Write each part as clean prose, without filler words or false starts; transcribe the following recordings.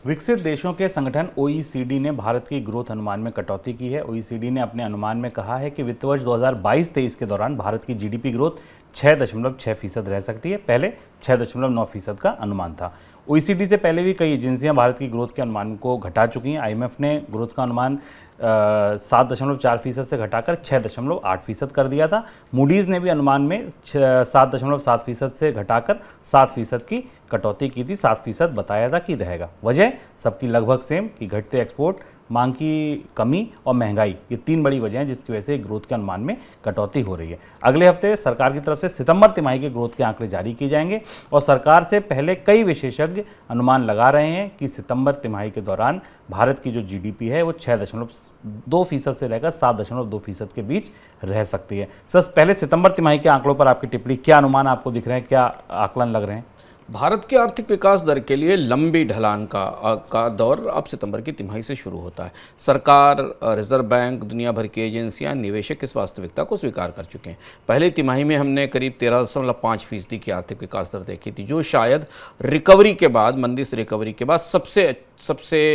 विकसित देशों के संगठन ओईसीडी ने भारत की ग्रोथ अनुमान में कटौती की है। ओईसीडी ने अपने अनुमान में कहा है कि वित्त वर्ष 2022-23 के दौरान भारत की जीडीपी ग्रोथ 6.6% रह सकती है। पहले 6.9% का अनुमान था। ओईसीडी से पहले भी कई एजेंसियां भारत की ग्रोथ के अनुमान को घटा चुकी हैं। आईएमएफ ने ग्रोथ का अनुमान 7.4% से घटाकर 6.8% कर दिया था। मूडीज़ ने भी अनुमान में 7.7% से घटाकर 7% की कटौती की थी। 7% बताया था कि रहेगा। वजह सबकी लगभग सेम कि घटते एक्सपोर्ट, मांग की कमी और महंगाई, ये तीन बड़ी वजह हैं जिसकी वजह से ग्रोथ के अनुमान में कटौती हो रही है। अगले हफ्ते सरकार की तरफ से सितंबर तिमाही के ग्रोथ के आंकड़े जारी किए जाएंगे और सरकार से पहले कई विशेषज्ञ अनुमान लगा रहे हैं कि सितंबर तिमाही के दौरान भारत की जो जीडीपी है वो 6.2% से रहकर 7.2% के बीच रह सकती है। सर, पहले सितंबर तिमाही के आंकड़ों पर आपकी टिप्पणी, क्या अनुमान आपको दिख रहे हैं, क्या आकलन लग रहे हैं? भारत के आर्थिक विकास दर के लिए लंबी ढलान का दौर अब सितंबर की तिमाही से शुरू होता है। सरकार, रिजर्व बैंक, दुनिया भर की एजेंसियां, निवेशक इस वास्तविकता को स्वीकार कर चुके हैं। पहली तिमाही में हमने करीब 13.5% की आर्थिक विकास दर देखी थी, जो शायद रिकवरी के बाद, मंदी से रिकवरी के बाद सबसे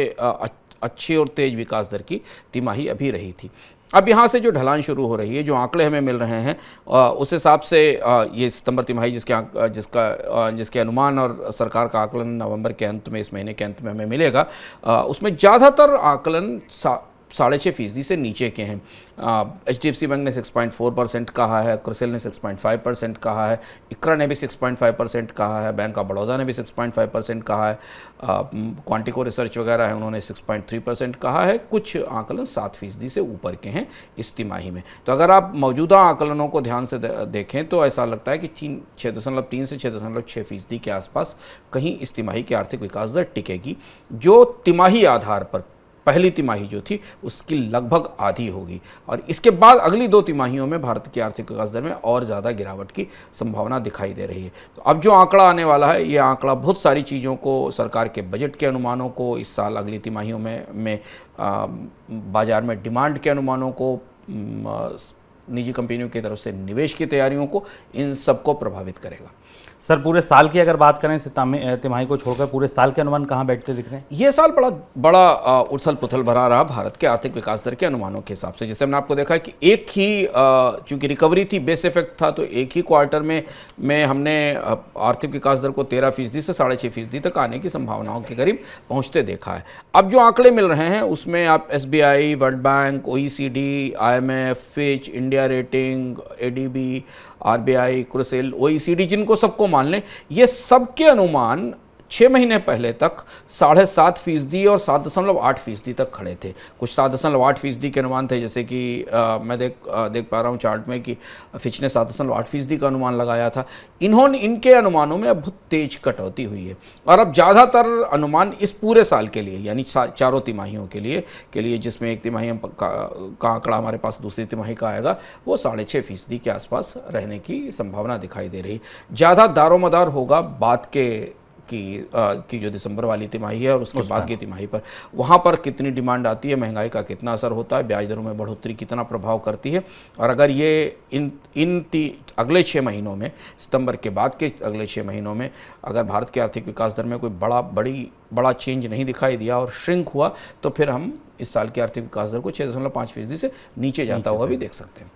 अच्छी और तेज विकास दर की तिमाही अभी रही थी। अब यहाँ से जो ढलान शुरू हो रही है, जो आंकड़े हमें मिल रहे हैं, उस हिसाब से ये सितंबर तिमाही जिसके अनुमान और सरकार का आकलन नवंबर के अंत में, इस महीने के अंत में हमें मिलेगा, उसमें ज़्यादातर आकलन 6.5% से नीचे के हैं। HDFC बैंक ने 6.4% कहा है, क्रिसिल ने 6.5% कहा है, इक्रा ने भी 6.5% कहा है, बैंक ऑफ बड़ौदा ने भी 6.5% कहा है, क्वांटिको रिसर्च वगैरह है, उन्होंने 6.3% कहा है। कुछ आकलन 7% से ऊपर के हैं इस तिमाही में। तो अगर आप मौजूदा आकलनों को ध्यान से देखें तो ऐसा लगता है कि 6.3 से 6.6% के आसपास कहीं इस तिमाही की आर्थिक विकास दर टिकेगी, जो तिमाही आधार पर पहली तिमाही जो थी उसकी लगभग आधी होगी। और इसके बाद अगली 2 तिमाहियों में भारत की आर्थिक विकास दर में और ज़्यादा गिरावट की संभावना दिखाई दे रही है। तो अब जो आंकड़ा आने वाला है, ये आंकड़ा बहुत सारी चीज़ों को, सरकार के बजट के अनुमानों को, इस साल अगली तिमाहियों में बाजार में डिमांड के अनुमानों को, निजी कंपनियों की तरफ से निवेश की तैयारियों को, इन सबको प्रभावित करेगा। सर, पूरे साल की अगर बात करें, तिमाही को छोड़कर पूरे साल के अनुमान कहाँ बैठते दिख रहे हैं? ये साल बड़ा उथल पुथल भरा रहा भारत के आर्थिक विकास दर के अनुमानों के हिसाब से। जैसे हमने आपको देखा कि एक ही चूंकि रिकवरी थी, बेस इफेक्ट था, तो एक ही क्वार्टर में हमने आर्थिक विकास दर को 13% से 6.5% तक आने की संभावनाओं के करीब पहुँचते देखा है। अब जो आंकड़े मिल रहे हैं उसमें आप SBI, world bank, OECD, IMF, Fitch, India rating, ADB, RBI, CRISIL, OECD, जिनको सबको मान लें, ये सबके अनुमान 6 महीने पहले तक 7.5% और 7.8% तक खड़े थे। कुछ 7.8% के अनुमान थे, जैसे कि मैं देख पा रहा हूँ चार्ट में कि फिच ने 7.8% का अनुमान लगाया था। इनके अनुमानों में अब बहुत तेज कटौती हुई है और अब ज़्यादातर अनुमान इस पूरे साल के लिए, यानी चारों तिमाहियों के लिए जिसमें एक तिमाही का आंकड़ा हमारे पास दूसरी तिमाही का आएगा, वो 6.5% के आसपास रहने की संभावना दिखाई दे रही। ज़्यादा दारोमदार होगा बात की जो दिसंबर वाली तिमाही है और उसके बाद की तिमाही पर। वहाँ पर कितनी डिमांड आती है, महंगाई का कितना असर होता है, ब्याज दरों में बढ़ोतरी कितना प्रभाव करती है, और अगर ये अगले 6 महीनों में, सितंबर के बाद के अगले 6 महीनों में अगर भारत के आर्थिक विकास दर में कोई बड़ा चेंज नहीं दिखाई दिया और श्रिंक हुआ, तो फिर हम इस साल की आर्थिक विकास दर को 6.5% से नीचे जाता हुआ भी देख सकते हैं।